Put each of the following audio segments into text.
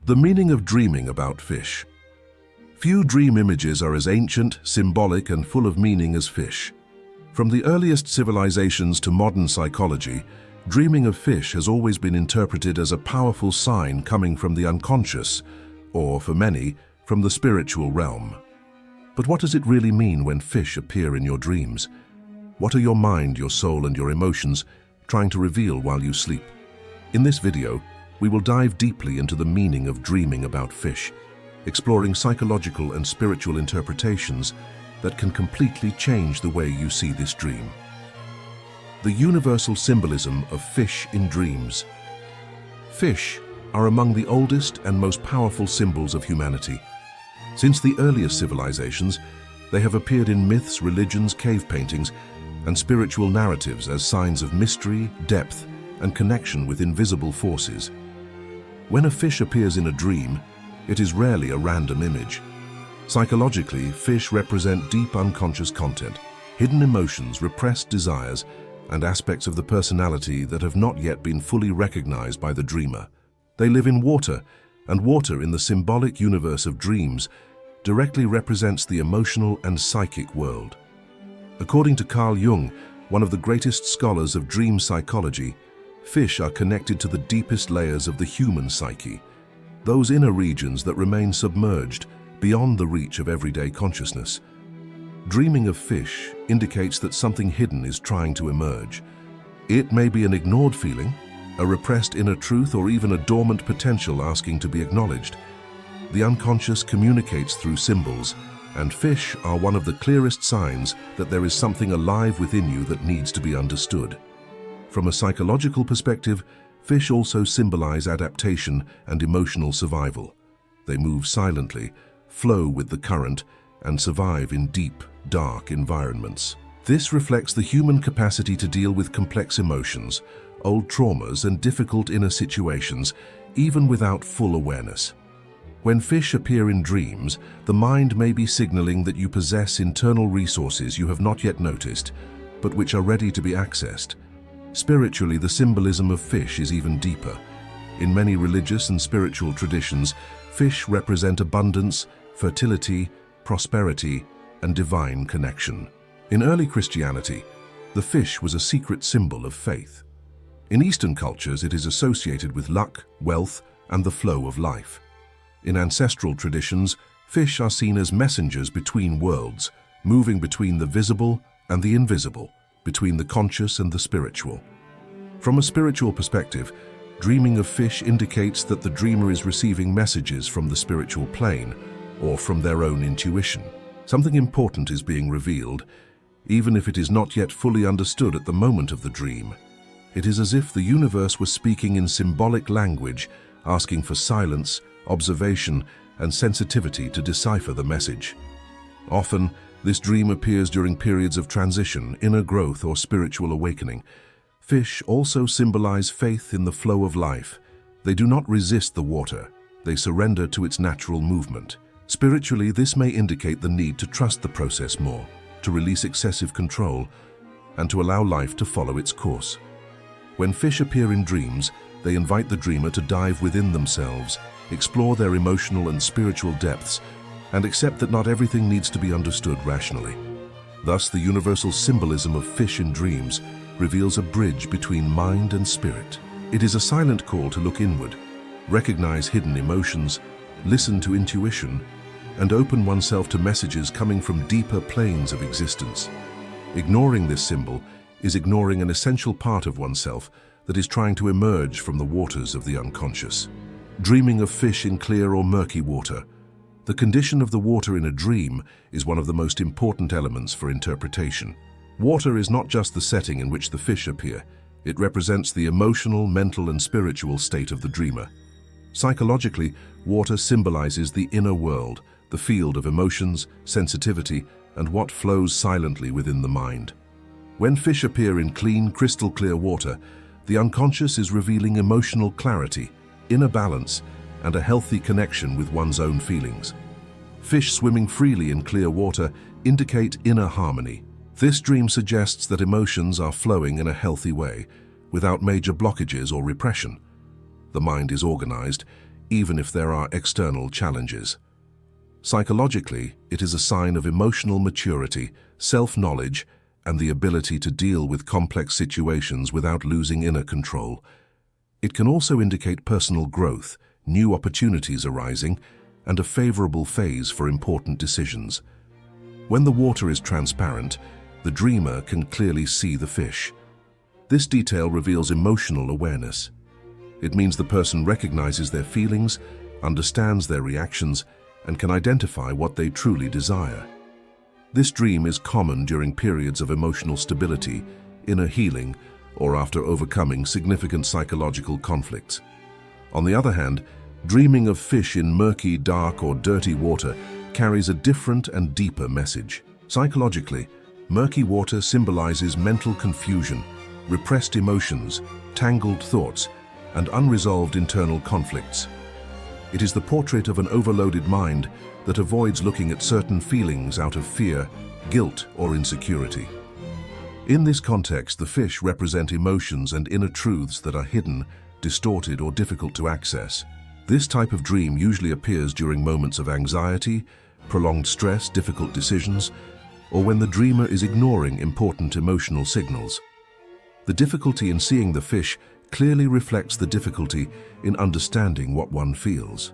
The meaning of dreaming about fish. Few dream images are as ancient, symbolic, and full of meaning as fish. From the earliest civilizations to modern psychology, dreaming of fish has always been interpreted as a powerful sign coming from the unconscious, or, for many, from the spiritual realm. But what does it really mean when fish appear in your dreams? What are your mind, your soul, and your emotions trying to reveal while you sleep? In this video, we will dive deeply into the meaning of dreaming about fish, exploring psychological and spiritual interpretations that can completely change the way you see this dream. The universal symbolism of fish in dreams. Fish are among the oldest and most powerful symbols of humanity. Since the earliest civilizations, they have appeared in myths, religions, cave paintings, and spiritual narratives as signs of mystery, depth, and connection with invisible forces. When a fish appears in a dream, it is rarely a random image. Psychologically, fish represent deep unconscious content, hidden emotions, repressed desires, and aspects of the personality that have not yet been fully recognized by the dreamer. They live in water, and water in the symbolic universe of dreams directly represents the emotional and psychic world. According to Carl Jung, one of the greatest scholars of dream psychology, fish are connected to the deepest layers of the human psyche, those inner regions that remain submerged beyond the reach of everyday consciousness. Dreaming of fish indicates that something hidden is trying to emerge. It may be an ignored feeling, a repressed inner truth, or even a dormant potential asking to be acknowledged. The unconscious communicates through symbols, and fish are one of the clearest signs that there is something alive within you that needs to be understood. From a psychological perspective, fish also symbolize adaptation and emotional survival. They move silently, flow with the current, and survive in deep, dark environments. This reflects the human capacity to deal with complex emotions, old traumas, and difficult inner situations, even without full awareness. When fish appear in dreams, the mind may be signaling that you possess internal resources you have not yet noticed, but which are ready to be accessed. Spiritually, the symbolism of fish is even deeper. In many religious and spiritual traditions, fish represent abundance, fertility, prosperity, and divine connection. In early Christianity, the fish was a secret symbol of faith. In Eastern cultures, it is associated with luck, wealth, and the flow of life. In ancestral traditions, fish are seen as messengers between worlds, moving between the visible and the invisible, between the conscious and the spiritual. From a spiritual perspective, dreaming of fish indicates that the dreamer is receiving messages from the spiritual plane or from their own intuition. Something important is being revealed, even if it is not yet fully understood at the moment of the dream. It is as if the universe was speaking in symbolic language, asking for silence, observation, and sensitivity to decipher the message. Often, this dream appears during periods of transition, inner growth, or spiritual awakening. Fish also symbolize faith in the flow of life. They do not resist the water. They surrender to its natural movement. Spiritually, this may indicate the need to trust the process more, to release excessive control, and to allow life to follow its course. When fish appear in dreams, they invite the dreamer to dive within themselves, explore their emotional and spiritual depths, and accept that not everything needs to be understood rationally. Thus, the universal symbolism of fish in dreams reveals a bridge between mind and spirit. It is a silent call to look inward, recognize hidden emotions, listen to intuition, and open oneself to messages coming from deeper planes of existence. Ignoring this symbol is ignoring an essential part of oneself that is trying to emerge from the waters of the unconscious. Dreaming of fish in clear or murky water. The condition of the water in a dream is one of the most important elements for interpretation. Water is not just the setting in which the fish appear. It represents the emotional, mental, and spiritual state of the dreamer. Psychologically, water symbolizes the inner world, the field of emotions, sensitivity, and what flows silently within the mind. When fish appear in clean, crystal-clear water, the unconscious is revealing emotional clarity, inner balance, and a healthy connection with one's own feelings. Fish swimming freely in clear water indicate inner harmony. This dream suggests that emotions are flowing in a healthy way, without major blockages or repression. The mind is organized, even if there are external challenges. Psychologically, it is a sign of emotional maturity, self-knowledge, and the ability to deal with complex situations without losing inner control. It can also indicate personal growth, new opportunities arising, and a favorable phase for important decisions. When the water is transparent, the dreamer can clearly see the fish. This detail reveals emotional awareness. It means the person recognizes their feelings, understands their reactions, and can identify what they truly desire. This dream is common during periods of emotional stability, inner healing, or after overcoming significant psychological conflicts. On the other hand, dreaming of fish in murky, dark, or dirty water carries a different and deeper message. Psychologically, murky water symbolizes mental confusion, repressed emotions, tangled thoughts, and unresolved internal conflicts. It is the portrait of an overloaded mind that avoids looking at certain feelings out of fear, guilt, or insecurity. In this context, the fish represent emotions and inner truths that are hidden, distorted, or difficult to access. This type of dream usually appears during moments of anxiety, prolonged stress, difficult decisions, or when the dreamer is ignoring important emotional signals. The difficulty in seeing the fish clearly reflects the difficulty in understanding what one feels.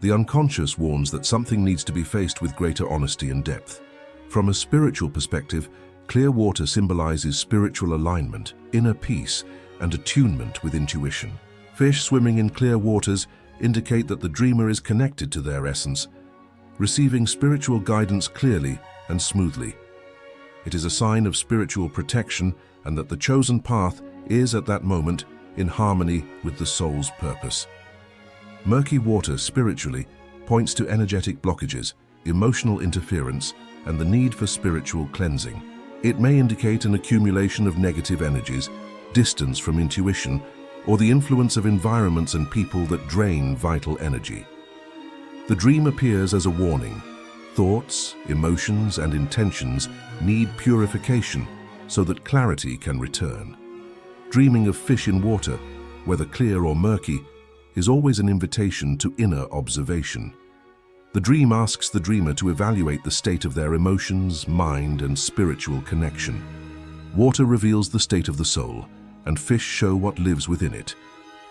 The unconscious warns that something needs to be faced with greater honesty and depth. From a spiritual perspective, clear water symbolizes spiritual alignment, inner peace, and attunement with intuition. Fish swimming in clear waters indicate that the dreamer is connected to their essence, receiving spiritual guidance clearly and smoothly. It is a sign of spiritual protection and that the chosen path is at that moment in harmony with the soul's purpose. Murky water spiritually points to energetic blockages, emotional interference, and the need for spiritual cleansing. It may indicate an accumulation of negative energies, distance from intuition, or the influence of environments and people that drain vital energy. The dream appears as a warning. Thoughts, emotions, and intentions need purification so that clarity can return. Dreaming of fish in water, whether clear or murky, is always an invitation to inner observation. The dream asks the dreamer to evaluate the state of their emotions, mind, and spiritual connection. Water reveals the state of the soul, and fish show what lives within it.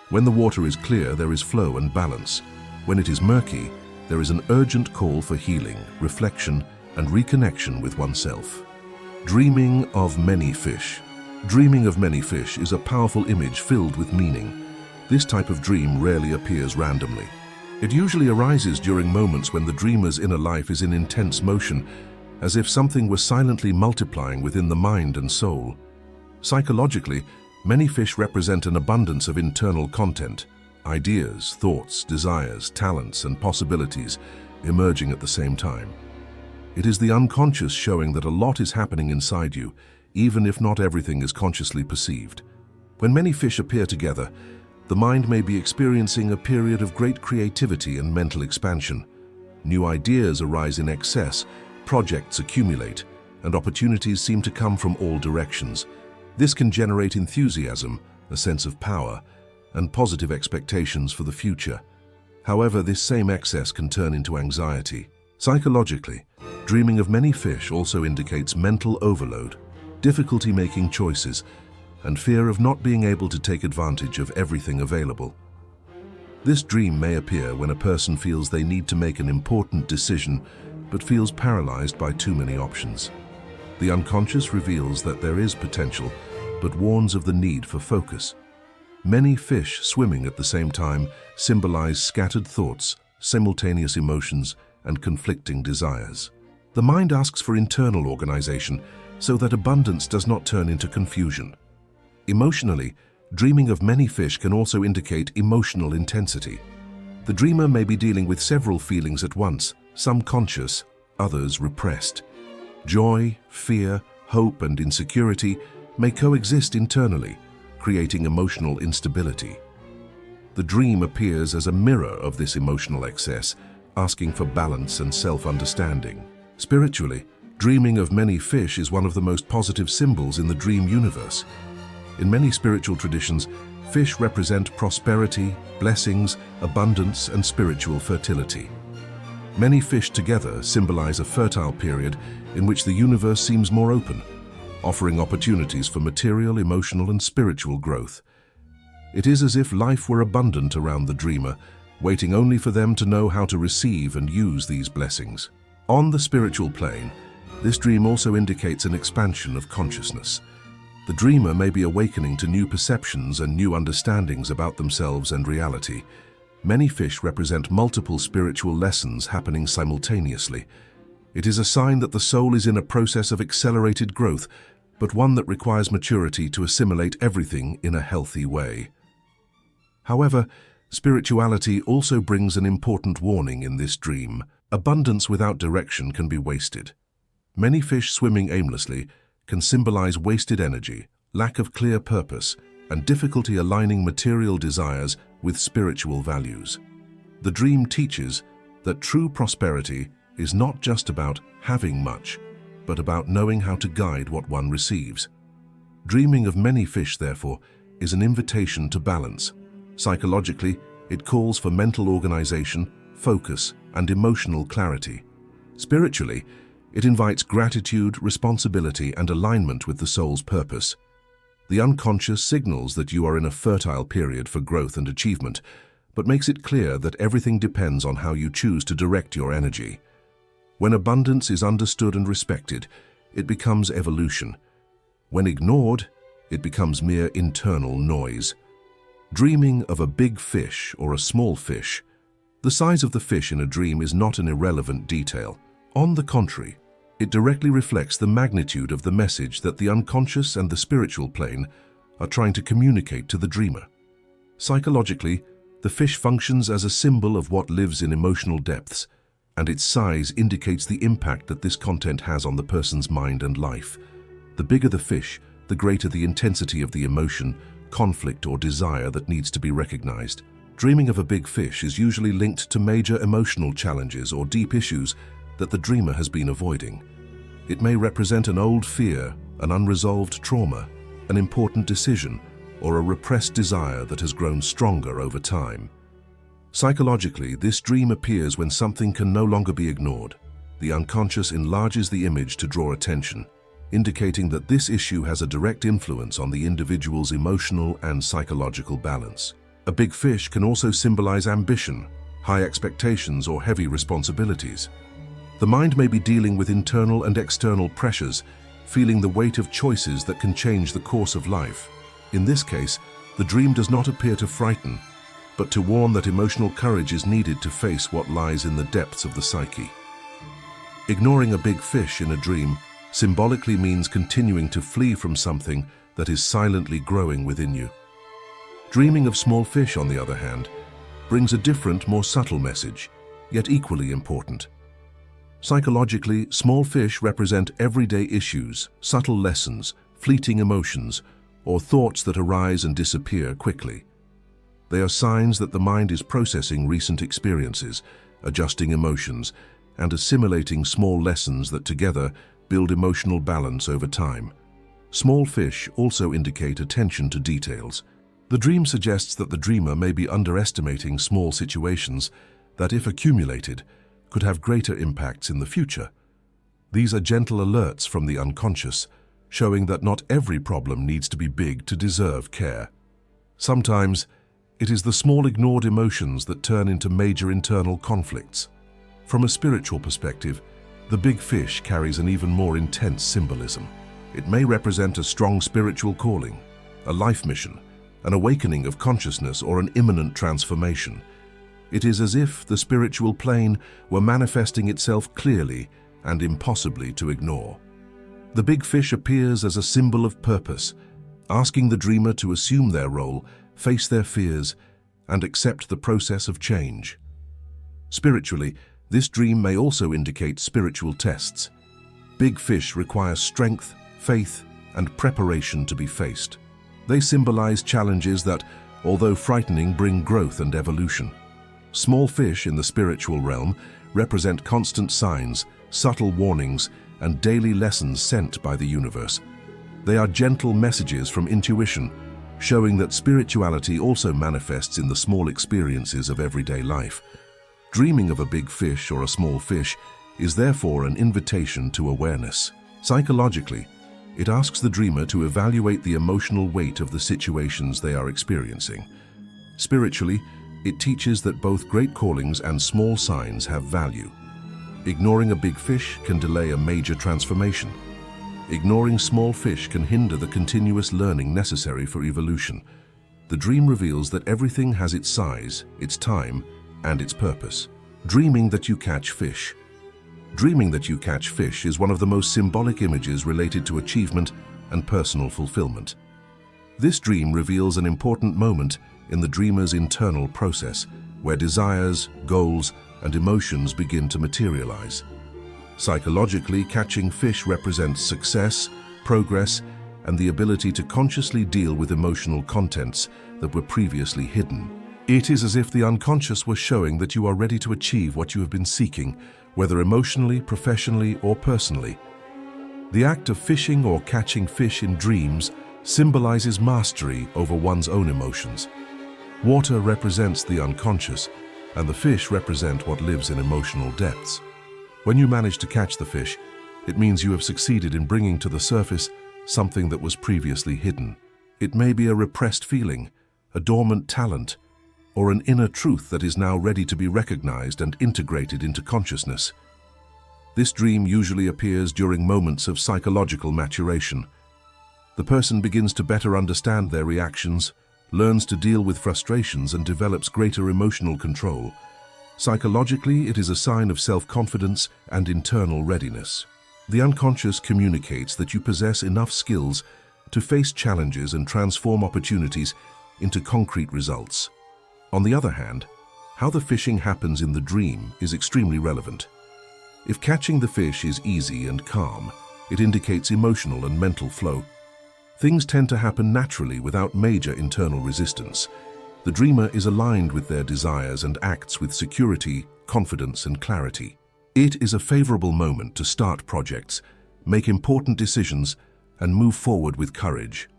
When the water is clear, there is flow and balance. When it is murky, there is an urgent call for healing, reflection, and reconnection with oneself. Dreaming of many fish. Dreaming of many fish is a powerful image filled with meaning. This type of dream rarely appears randomly. It usually arises during moments when the dreamer's inner life is in intense motion, as if something were silently multiplying within the mind and soul. Psychologically, many fish represent an abundance of internal content, ideas, thoughts, desires, talents, and possibilities emerging at the same time. It is the unconscious showing that a lot is happening inside you, even if not everything is consciously perceived. When many fish appear together, the mind may be experiencing a period of great creativity and mental expansion. New ideas arise in excess, projects accumulate, and opportunities seem to come from all directions. This can generate enthusiasm, a sense of power, and positive expectations for the future. However, this same excess can turn into anxiety. Psychologically, dreaming of many fish also indicates mental overload, difficulty making choices, and fear of not being able to take advantage of everything available. This dream may appear when a person feels they need to make an important decision but feels paralyzed by too many options. The unconscious reveals that there is potential but warns of the need for focus. Many fish swimming at the same time symbolize scattered thoughts, simultaneous emotions, and conflicting desires. The mind asks for internal organization so that abundance does not turn into confusion. Emotionally, dreaming of many fish can also indicate emotional intensity. The dreamer may be dealing with several feelings at once, some conscious, others repressed. Joy, fear, hope, and insecurity may coexist internally, creating emotional instability. The dream appears as a mirror of this emotional excess, asking for balance and self-understanding. Spiritually, dreaming of many fish is one of the most positive symbols in the dream universe. In many spiritual traditions, Fish represent prosperity, blessings, abundance, and spiritual fertility. Many fish together symbolize a fertile period in which the universe seems more open, offering opportunities for material, emotional, and spiritual growth. It is as if life were abundant around the dreamer, waiting only for them to know how to receive and use these blessings. On the spiritual plane, this dream also indicates an expansion of consciousness. The dreamer may be awakening to new perceptions and new understandings about themselves and reality. Many fish represent multiple spiritual lessons happening simultaneously. It is a sign that the soul is in a process of accelerated growth, but one that requires maturity to assimilate everything in a healthy way. However, spirituality also brings an important warning in this dream. Abundance without direction can be wasted. Many fish swimming aimlessly can symbolize wasted energy, lack of clear purpose, and difficulty aligning material desires with spiritual values. The dream teaches that true prosperity is not just about having much, but about knowing how to guide what one receives. Dreaming of many fish, therefore, is an invitation to balance. Psychologically, it calls for mental organization, focus, and emotional clarity. Spiritually, it invites gratitude, responsibility, and alignment with the soul's purpose. The unconscious signals that you are in a fertile period for growth and achievement, but makes it clear that everything depends on how you choose to direct your energy. When abundance is understood and respected, it becomes evolution. When ignored, it becomes mere internal noise. Dreaming of a big fish or a small fish. The size of the fish in a dream is not an irrelevant detail. On the contrary, it directly reflects the magnitude of the message that the unconscious and the spiritual plane are trying to communicate to the dreamer. Psychologically, the fish functions as a symbol of what lives in emotional depths, and its size indicates the impact that this content has on the person's mind and life. The bigger the fish, the greater the intensity of the emotion, conflict, or desire that needs to be recognized. Dreaming of a big fish is usually linked to major emotional challenges or deep issues that the dreamer has been avoiding. It may represent an old fear, an unresolved trauma, an important decision, or a repressed desire that has grown stronger over time. Psychologically, this dream appears when something can no longer be ignored. The unconscious enlarges the image to draw attention, indicating that this issue has a direct influence on the individual's emotional and psychological balance. A big fish can also symbolize ambition, high expectations, or heavy responsibilities. The mind may be dealing with internal and external pressures, feeling the weight of choices that can change the course of life. In this case, the dream does not appear to frighten, but to warn that emotional courage is needed to face what lies in the depths of the psyche. Ignoring a big fish in a dream symbolically means continuing to flee from something that is silently growing within you. Dreaming of small fish, on the other hand, brings a different, more subtle message, yet equally important. Psychologically, small fish represent everyday issues, subtle lessons, fleeting emotions, or thoughts that arise and disappear quickly. They are signs that the mind is processing recent experiences, adjusting emotions, and assimilating small lessons that together build emotional balance over time. Small fish also indicate attention to details. The dream suggests that the dreamer may be underestimating small situations that, if accumulated, could have greater impacts in the future. These are gentle alerts from the unconscious, showing that not every problem needs to be big to deserve care. Sometimes, it is the small ignored emotions that turn into major internal conflicts. From a spiritual perspective, the big fish carries an even more intense symbolism. It may represent a strong spiritual calling, a life mission, an awakening of consciousness, or an imminent transformation. It is as if the spiritual plane were manifesting itself clearly and impossibly to ignore. The big fish appears as a symbol of purpose, asking the dreamer to assume their role, face their fears, and accept the process of change. Spiritually, this dream may also indicate spiritual tests. Big fish require strength, faith, and preparation to be faced. They symbolize challenges that, although frightening, bring growth and evolution. Small fish in the spiritual realm represent constant signs, subtle warnings, and daily lessons sent by the universe. They are gentle messages from intuition, showing that spirituality also manifests in the small experiences of everyday life. Dreaming of a big fish or a small fish is therefore an invitation to awareness. Psychologically, it asks the dreamer to evaluate the emotional weight of the situations they are experiencing. Spiritually, it teaches that both great callings and small signs have value. Ignoring a big fish can delay a major transformation. Ignoring small fish can hinder the continuous learning necessary for evolution. The dream reveals that everything has its size, its time, and its purpose. Dreaming that you catch fish. Dreaming that you catch fish is one of the most symbolic images related to achievement and personal fulfillment. This dream reveals an important moment in the dreamer's internal process, where desires, goals, and emotions begin to materialize. Psychologically, catching fish represents success, progress, and the ability to consciously deal with emotional contents that were previously hidden. It is as if the unconscious was showing that you are ready to achieve what you have been seeking, whether emotionally, professionally, or personally. The act of fishing or catching fish in dreams symbolizes mastery over one's own emotions. Water represents the unconscious, and the fish represent what lives in emotional depths. When you manage to catch the fish, it means you have succeeded in bringing to the surface something that was previously hidden. It may be a repressed feeling, a dormant talent, or an inner truth that is now ready to be recognized and integrated into consciousness. This dream usually appears during moments of psychological maturation. The person begins to better understand their reactions, learns to deal with frustrations, and develops greater emotional control. Psychologically, it is a sign of self-confidence and internal readiness. The unconscious communicates that you possess enough skills to face challenges and transform opportunities into concrete results. On the other hand, how the fishing happens in the dream is extremely relevant. If catching the fish is easy and calm, it indicates emotional and mental flow. Things tend to happen naturally without major internal resistance. The dreamer is aligned with their desires and acts with security, confidence, and clarity. It is a favorable moment to start projects, make important decisions, and move forward with courage.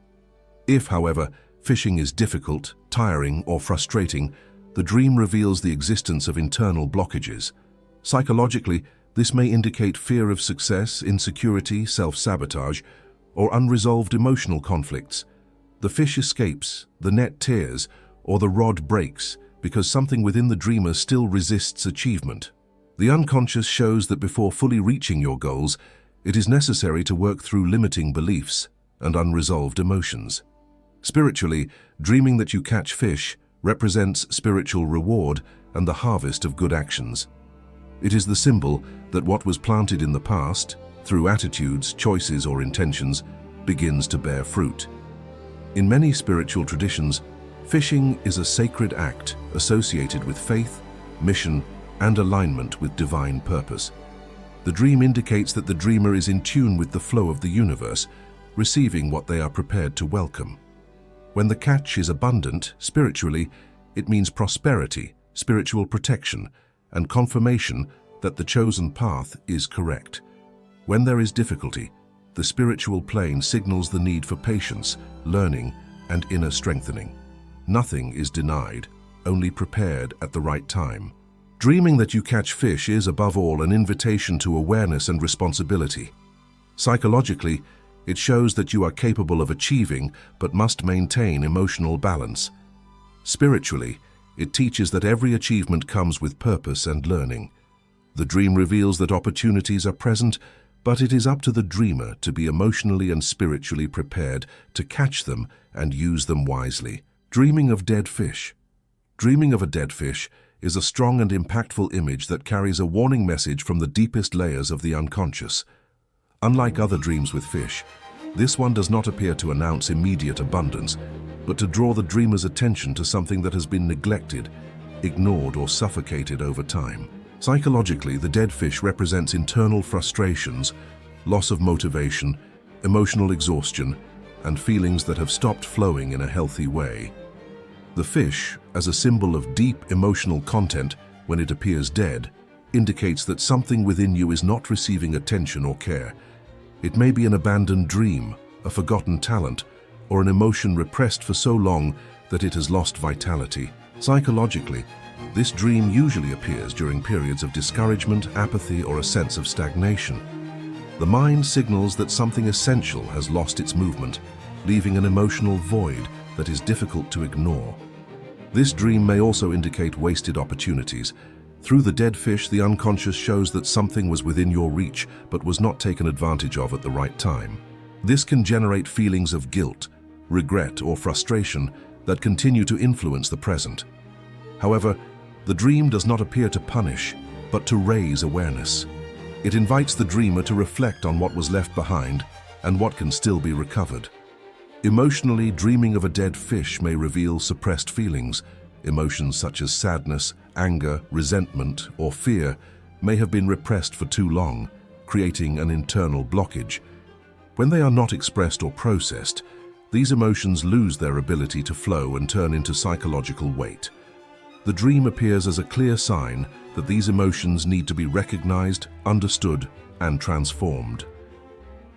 If, however, fishing is difficult, tiring, or frustrating, the dream reveals the existence of internal blockages. Psychologically, this may indicate fear of success, insecurity, self-sabotage, or unresolved emotional conflicts. The fish escapes, the net tears, or the rod breaks because something within the dreamer still resists achievement. The unconscious shows that before fully reaching your goals, it is necessary to work through limiting beliefs and unresolved emotions. Spiritually, dreaming that you catch fish represents spiritual reward and the harvest of good actions. It is the symbol that what was planted in the past, through attitudes, choices, or intentions, begins to bear fruit. In many spiritual traditions, fishing is a sacred act associated with faith, mission, and alignment with divine purpose. The dream indicates that the dreamer is in tune with the flow of the universe, receiving what they are prepared to welcome. When the catch is abundant, spiritually, it means prosperity, spiritual protection, and confirmation that the chosen path is correct. When there is difficulty, the spiritual plane signals the need for patience, learning, and inner strengthening. Nothing is denied, only prepared at the right time. Dreaming that you catch fish is, above all, an invitation to awareness and responsibility. Psychologically, it shows that you are capable of achieving but must maintain emotional balance. Spiritually, it teaches that every achievement comes with purpose and learning. The dream reveals that opportunities are present, but it is up to the dreamer to be emotionally and spiritually prepared to catch them and use them wisely. Dreaming of dead fish. Dreaming of a dead fish is a strong and impactful image that carries a warning message from the deepest layers of the unconscious. Unlike other dreams with fish, this one does not appear to announce immediate abundance, but to draw the dreamer's attention to something that has been neglected, ignored, or suffocated over time. Psychologically, the dead fish represents internal frustrations, loss of motivation, emotional exhaustion, and feelings that have stopped flowing in a healthy way. The fish, as a symbol of deep emotional content when it appears dead, indicates that something within you is not receiving attention or care. It may be an abandoned dream, a forgotten talent, or an emotion repressed for so long that it has lost vitality. Psychologically, this dream usually appears during periods of discouragement, apathy, or a sense of stagnation. The mind signals that something essential has lost its movement, leaving an emotional void that is difficult to ignore. This dream may also indicate wasted opportunities. Through the dead fish, the unconscious shows that something was within your reach but was not taken advantage of at the right time. This can generate feelings of guilt, regret, or frustration that continue to influence the present. However, the dream does not appear to punish, but to raise awareness. It invites the dreamer to reflect on what was left behind and what can still be recovered. Emotionally, dreaming of a dead fish may reveal suppressed feelings. Emotions such as sadness, anger, resentment, or fear may have been repressed for too long, creating an internal blockage. When they are not expressed or processed, these emotions lose their ability to flow and turn into psychological weight. The dream appears as a clear sign that these emotions need to be recognized, understood, and transformed.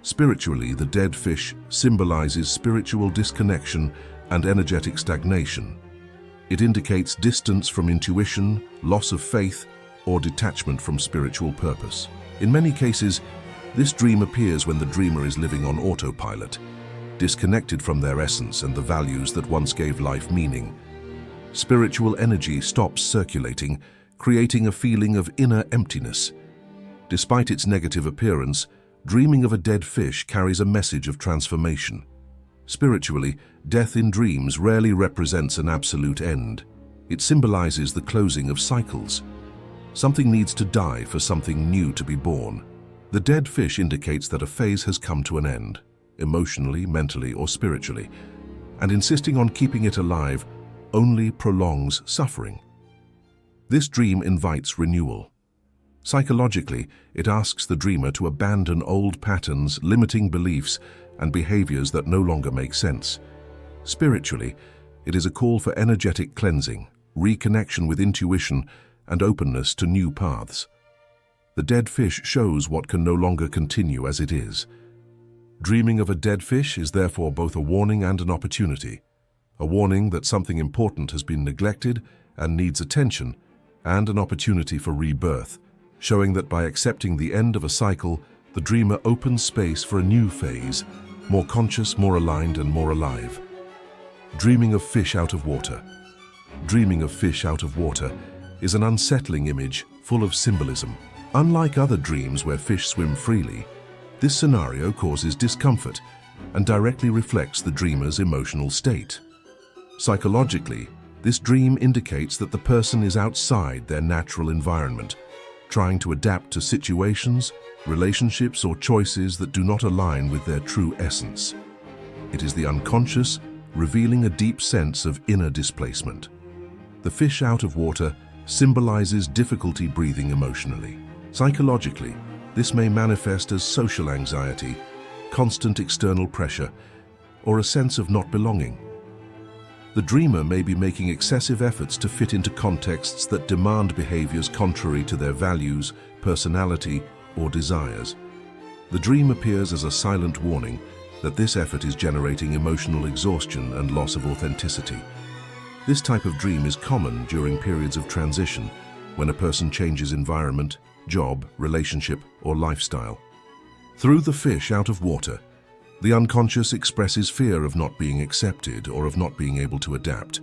Spiritually, the dead fish symbolizes spiritual disconnection and energetic stagnation. It indicates distance from intuition, loss of faith, or detachment from spiritual purpose. In many cases, this dream appears when the dreamer is living on autopilot, disconnected from their essence and the values that once gave life meaning. Spiritual energy stops circulating, creating a feeling of inner emptiness. Despite its negative appearance, dreaming of a dead fish carries a message of transformation. Spiritually, death in dreams rarely represents an absolute end. It symbolizes the closing of cycles. Something needs to die for something new to be born. The dead fish indicates that a phase has come to an end, emotionally, mentally, or spiritually, and insisting on keeping it alive only prolongs suffering. This dream invites renewal. Psychologically, it asks the dreamer to abandon old patterns, limiting beliefs, and behaviors that no longer make sense. Spiritually, it is a call for energetic cleansing, reconnection with intuition, and openness to new paths. The dead fish shows what can no longer continue as it is. Dreaming of a dead fish is therefore both a warning and an opportunity. A warning that something important has been neglected and needs attention, and an opportunity for rebirth, showing that by accepting the end of a cycle, the dreamer opens space for a new phase, more conscious, more aligned, and more alive. Dreaming of fish out of water. Dreaming of fish out of water is an unsettling image full of symbolism. Unlike other dreams where fish swim freely, this scenario causes discomfort and directly reflects the dreamer's emotional state. Psychologically, this dream indicates that the person is outside their natural environment, trying to adapt to situations, relationships, or choices that do not align with their true essence. It is the unconscious, revealing a deep sense of inner displacement. The fish out of water symbolizes difficulty breathing emotionally. Psychologically, this may manifest as social anxiety, constant external pressure, or a sense of not belonging. The dreamer may be making excessive efforts to fit into contexts that demand behaviors contrary to their values, personality, or desires. The dream appears as a silent warning that this effort is generating emotional exhaustion and loss of authenticity. This type of dream is common during periods of transition, when a person changes environment, job, relationship, or lifestyle. Through the fish out of water, the unconscious expresses fear of not being accepted or of not being able to adapt.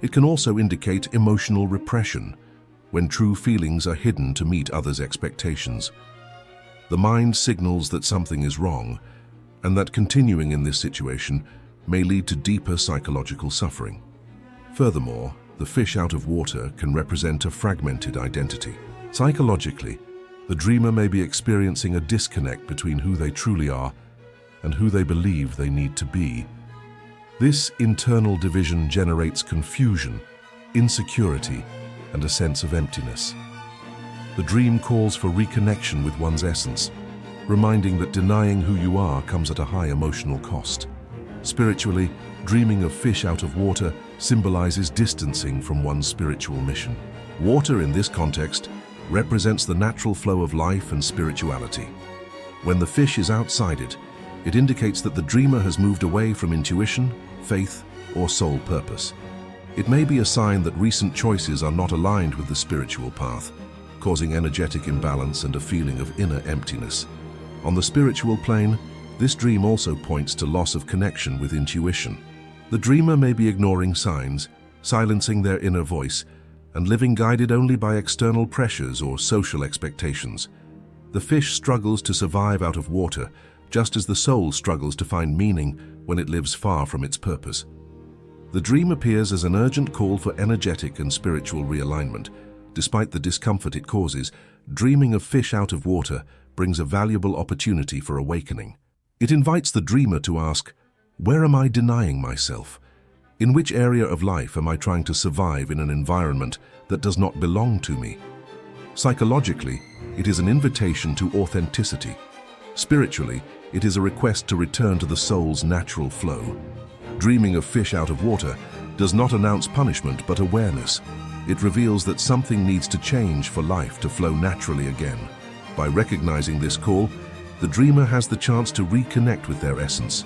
It can also indicate emotional repression, when true feelings are hidden to meet others' expectations. The mind signals that something is wrong, and that continuing in this situation may lead to deeper psychological suffering. Furthermore, the fish out of water can represent a fragmented identity. Psychologically, the dreamer may be experiencing a disconnect between who they truly are and who they believe they need to be. This internal division generates confusion, insecurity, and a sense of emptiness. The dream calls for reconnection with one's essence, reminding that denying who you are comes at a high emotional cost. Spiritually, dreaming of fish out of water symbolizes distancing from one's spiritual mission. Water in this context represents the natural flow of life and spirituality. When the fish is outside it, It indicates that the dreamer has moved away from intuition, faith, or sole purpose. It may be a sign that recent choices are not aligned with the spiritual path, causing energetic imbalance and a feeling of inner emptiness. On the spiritual plane, this dream also points to loss of connection with intuition. The dreamer may be ignoring signs, silencing their inner voice, and living guided only by external pressures or social expectations. The fish struggles to survive out of water, just as the soul struggles to find meaning when it lives far from its purpose. The dream appears as an urgent call for energetic and spiritual realignment. Despite the discomfort it causes, dreaming of fish out of water brings a valuable opportunity for awakening. It invites the dreamer to ask, where am I denying myself? In which area of life am I trying to survive in an environment that does not belong to me? Psychologically, it is an invitation to authenticity. Spiritually, it is a request to return to the soul's natural flow. Dreaming of fish out of water does not announce punishment but awareness. It reveals that something needs to change for life to flow naturally again. By recognizing this call, the dreamer has the chance to reconnect with their essence,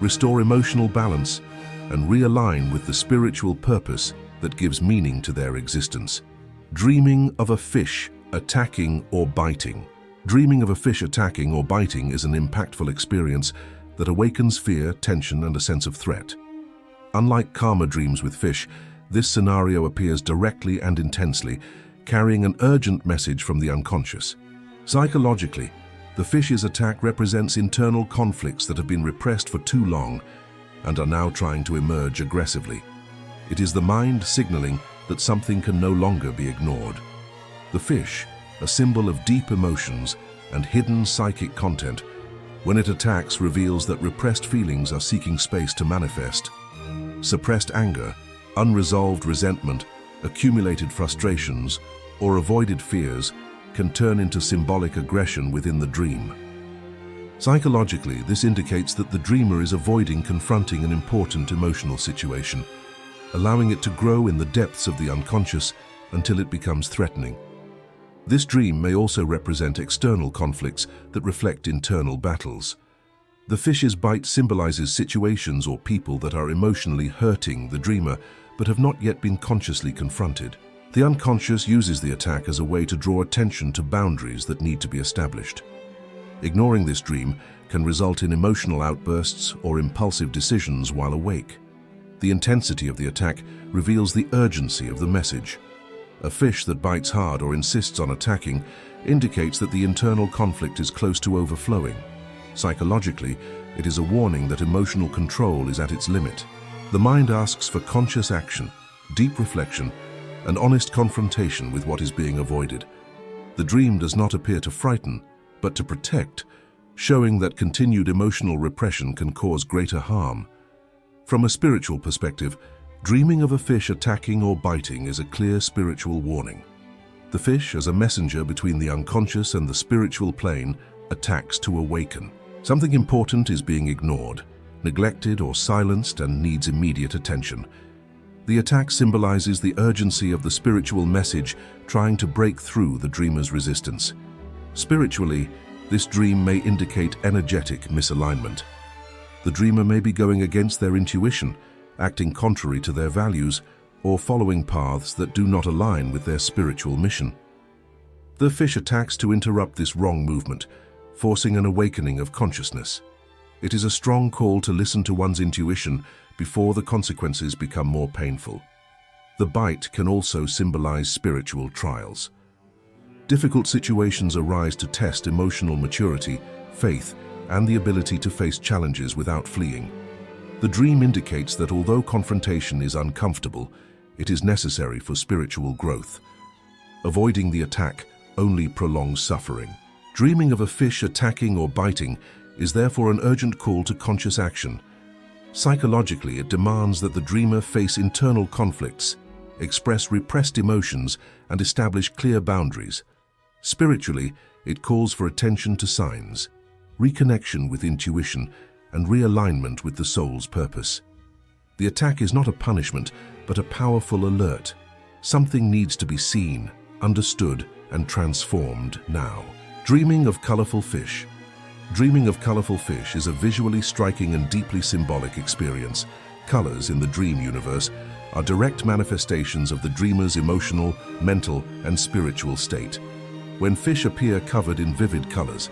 restore emotional balance, and realign with the spiritual purpose that gives meaning to their existence. Dreaming of a fish attacking or biting. Dreaming of a fish attacking or biting is an impactful experience that awakens fear, tension, and a sense of threat. Unlike calmer dreams with fish, this scenario appears directly and intensely, carrying an urgent message from the unconscious. Psychologically, the fish's attack represents internal conflicts that have been repressed for too long and are now trying to emerge aggressively. It is the mind signaling that something can no longer be ignored. The fish, a symbol of deep emotions and hidden psychic content, when it attacks, reveals that repressed feelings are seeking space to manifest. Suppressed anger, unresolved resentment, accumulated frustrations, or avoided fears can turn into symbolic aggression within the dream. Psychologically, this indicates that the dreamer is avoiding confronting an important emotional situation, allowing it to grow in the depths of the unconscious until it becomes threatening. This dream may also represent external conflicts that reflect internal battles. The fish's bite symbolizes situations or people that are emotionally hurting the dreamer but have not yet been consciously confronted. The unconscious uses the attack as a way to draw attention to boundaries that need to be established. Ignoring this dream can result in emotional outbursts or impulsive decisions while awake. The intensity of the attack reveals the urgency of the message. A fish that bites hard or insists on attacking indicates that the internal conflict is close to overflowing. Psychologically, it is a warning that emotional control is at its limit. The mind asks for conscious action, deep reflection, and honest confrontation with what is being avoided. The dream does not appear to frighten, but to protect, showing that continued emotional repression can cause greater harm. From a spiritual perspective, dreaming of a fish attacking or biting is a clear spiritual warning. The fish, as a messenger between the unconscious and the spiritual plane, attacks to awaken. Something important is being ignored, neglected, or silenced and needs immediate attention. The attack symbolizes the urgency of the spiritual message trying to break through the dreamer's resistance. Spiritually, this dream may indicate energetic misalignment. The dreamer may be going against their intuition, acting contrary to their values, or following paths that do not align with their spiritual mission. The fish attacks to interrupt this wrong movement, forcing an awakening of consciousness. It is a strong call to listen to one's intuition before the consequences become more painful. The bite can also symbolize spiritual trials. Difficult situations arise to test emotional maturity, faith, and the ability to face challenges without fleeing. The dream indicates that although confrontation is uncomfortable, it is necessary for spiritual growth. Avoiding the attack only prolongs suffering. Dreaming of a fish attacking or biting is therefore an urgent call to conscious action. Psychologically, it demands that the dreamer face internal conflicts, express repressed emotions, and establish clear boundaries. Spiritually, it calls for attention to signs, reconnection with intuition, and realignment with the soul's purpose. The attack is not a punishment, but a powerful alert. Something needs to be seen, understood, and transformed now. Dreaming of colorful fish. Dreaming of colorful fish is a visually striking and deeply symbolic experience. Colors in the dream universe are direct manifestations of the dreamer's emotional, mental, and spiritual state. When fish appear covered in vivid colors,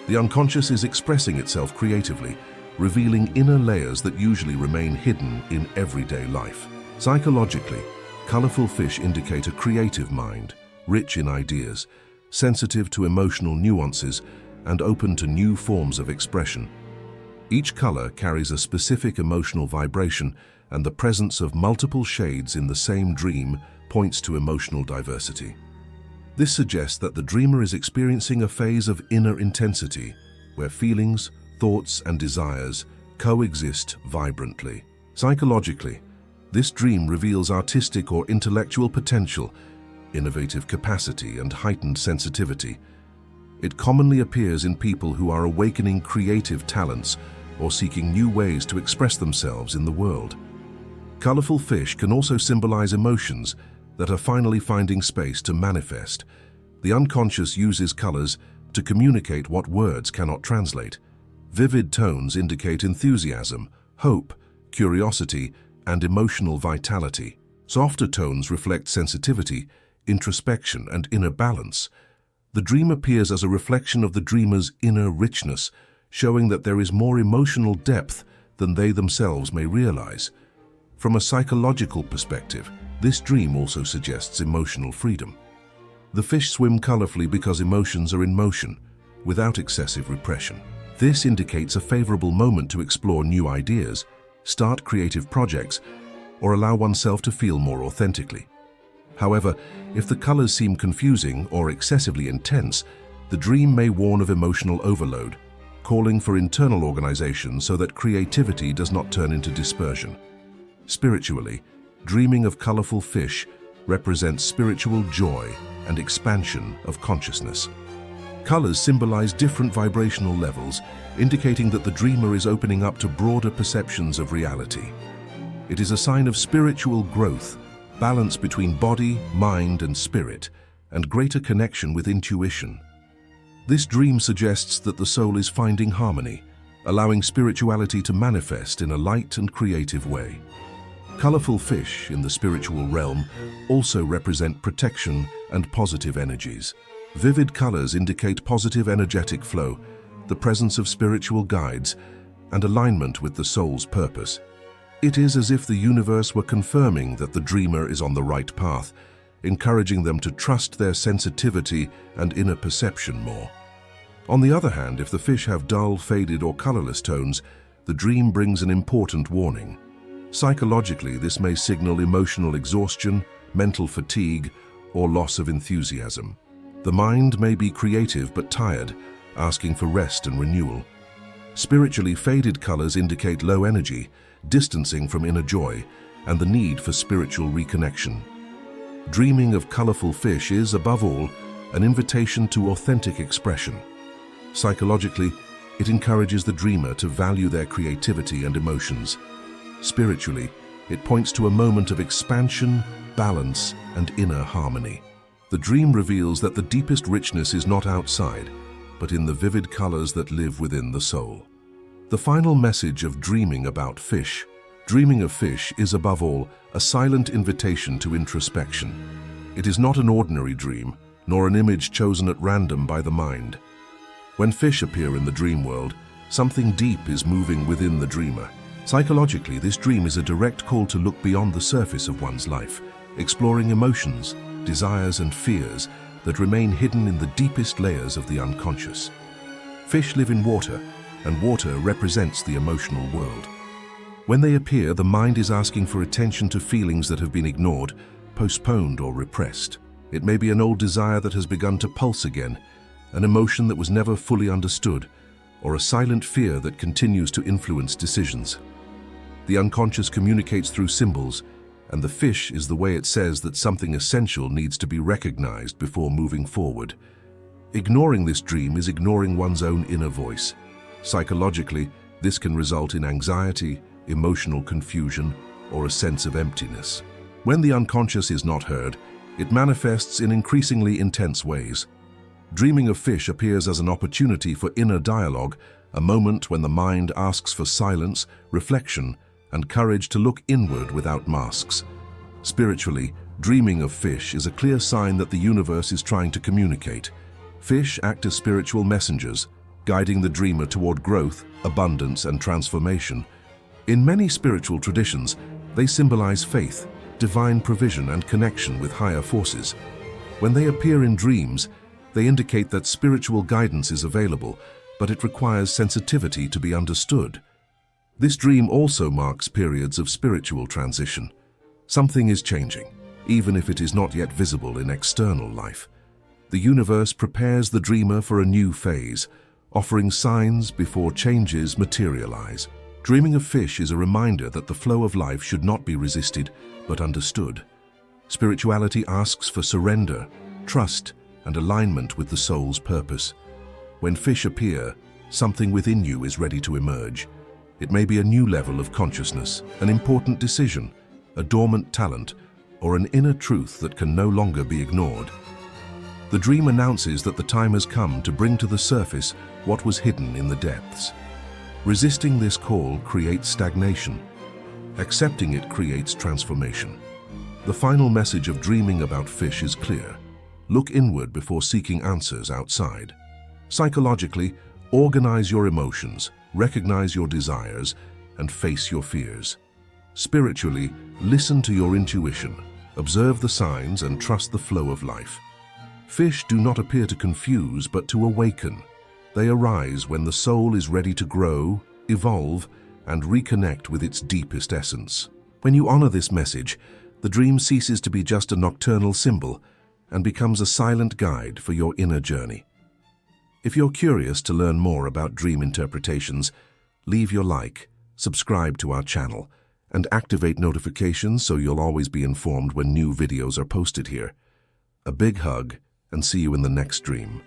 the unconscious is expressing itself creatively, revealing inner layers that usually remain hidden in everyday life. Psychologically, colorful fish indicate a creative mind, rich in ideas, sensitive to emotional nuances, and open to new forms of expression. Each color carries a specific emotional vibration, and the presence of multiple shades in the same dream points to emotional diversity. This suggests that the dreamer is experiencing a phase of inner intensity, where feelings, thoughts, and desires coexist vibrantly. Psychologically, this dream reveals artistic or intellectual potential, innovative capacity, and heightened sensitivity. It commonly appears in people who are awakening creative talents or seeking new ways to express themselves in the world. Colorful fish can also symbolize emotions that are finally finding space to manifest. The unconscious uses colors to communicate what words cannot translate. Vivid tones indicate enthusiasm, hope, curiosity, and emotional vitality. Softer tones reflect sensitivity, introspection, and inner balance. The dream appears as a reflection of the dreamer's inner richness, showing that there is more emotional depth than they themselves may realize. From a psychological perspective, this dream also suggests emotional freedom. The fish swim colorfully because emotions are in motion, without excessive repression. This indicates a favorable moment to explore new ideas, start creative projects, or allow oneself to feel more authentically. However, if the colors seem confusing or excessively intense, the dream may warn of emotional overload, calling for internal organization so that creativity does not turn into dispersion. Spiritually, dreaming of colorful fish represents spiritual joy and expansion of consciousness. Colors symbolize different vibrational levels, indicating that the dreamer is opening up to broader perceptions of reality. It is a sign of spiritual growth, balance between body, mind, and spirit, and greater connection with intuition. This dream suggests that the soul is finding harmony, allowing spirituality to manifest in a light and creative way. Colorful fish in the spiritual realm also represent protection and positive energies. Vivid colors indicate positive energetic flow, the presence of spiritual guides, and alignment with the soul's purpose. It is as if the universe were confirming that the dreamer is on the right path, encouraging them to trust their sensitivity and inner perception more. On the other hand, if the fish have dull, faded, or colorless tones, the dream brings an important warning. Psychologically, this may signal emotional exhaustion, mental fatigue, or loss of enthusiasm. The mind may be creative but tired, asking for rest and renewal. Spiritually, faded colors indicate low energy, distancing from inner joy, and the need for spiritual reconnection. Dreaming of colorful fish is, above all, an invitation to authentic expression. Psychologically, it encourages the dreamer to value their creativity and emotions. Spiritually, it points to a moment of expansion, balance, and inner harmony. The dream reveals that the deepest richness is not outside, but in the vivid colors that live within the soul. The final message of dreaming about fish. Dreaming of fish is, above all, a silent invitation to introspection. It is not an ordinary dream, nor an image chosen at random by the mind. When fish appear in the dream world, something deep is moving within the dreamer. Psychologically, this dream is a direct call to look beyond the surface of one's life, exploring emotions, desires, and fears that remain hidden in the deepest layers of the unconscious. Fish live in water, and water represents the emotional world. When they appear, the mind is asking for attention to feelings that have been ignored, postponed, or repressed. It may be an old desire that has begun to pulse again, an emotion that was never fully understood, or a silent fear that continues to influence decisions. The unconscious communicates through symbols, and the fish is the way it says that something essential needs to be recognized before moving forward. Ignoring this dream is ignoring one's own inner voice. Psychologically, this can result in anxiety, emotional confusion, or a sense of emptiness. When the unconscious is not heard, it manifests in increasingly intense ways. Dreaming of fish appears as an opportunity for inner dialogue, a moment when the mind asks for silence, reflection, and courage to look inward without masks. Spiritually, dreaming of fish is a clear sign that the universe is trying to communicate. Fish act as spiritual messengers, guiding the dreamer toward growth, abundance, and transformation. In many spiritual traditions, they symbolize faith, divine provision, and connection with higher forces. When they appear in dreams, they indicate that spiritual guidance is available, but it requires sensitivity to be understood. This dream also marks periods of spiritual transition. Something is changing, even if it is not yet visible in external life. The universe prepares the dreamer for a new phase, offering signs before changes materialize. Dreaming of fish is a reminder that the flow of life should not be resisted, but understood. Spirituality asks for surrender, trust, and alignment with the soul's purpose. When fish appear, something within you is ready to emerge. It may be a new level of consciousness, an important decision, a dormant talent, or an inner truth that can no longer be ignored. The dream announces that the time has come to bring to the surface what was hidden in the depths. Resisting this call creates stagnation. Accepting it creates transformation. The final message of dreaming about fish is clear. Look inward before seeking answers outside. Psychologically, organize your emotions, recognize your desires, and face your fears. Spiritually, listen to your intuition, observe the signs, and trust the flow of life. Fish do not appear to confuse, but to awaken. They arise when the soul is ready to grow, evolve, and reconnect with its deepest essence. When you honor this message, the dream ceases to be just a nocturnal symbol and becomes a silent guide for your inner journey. If you're curious to learn more about dream interpretations, leave your like, subscribe to our channel, and activate notifications so you'll always be informed when new videos are posted here. A big hug, and see you in the next dream.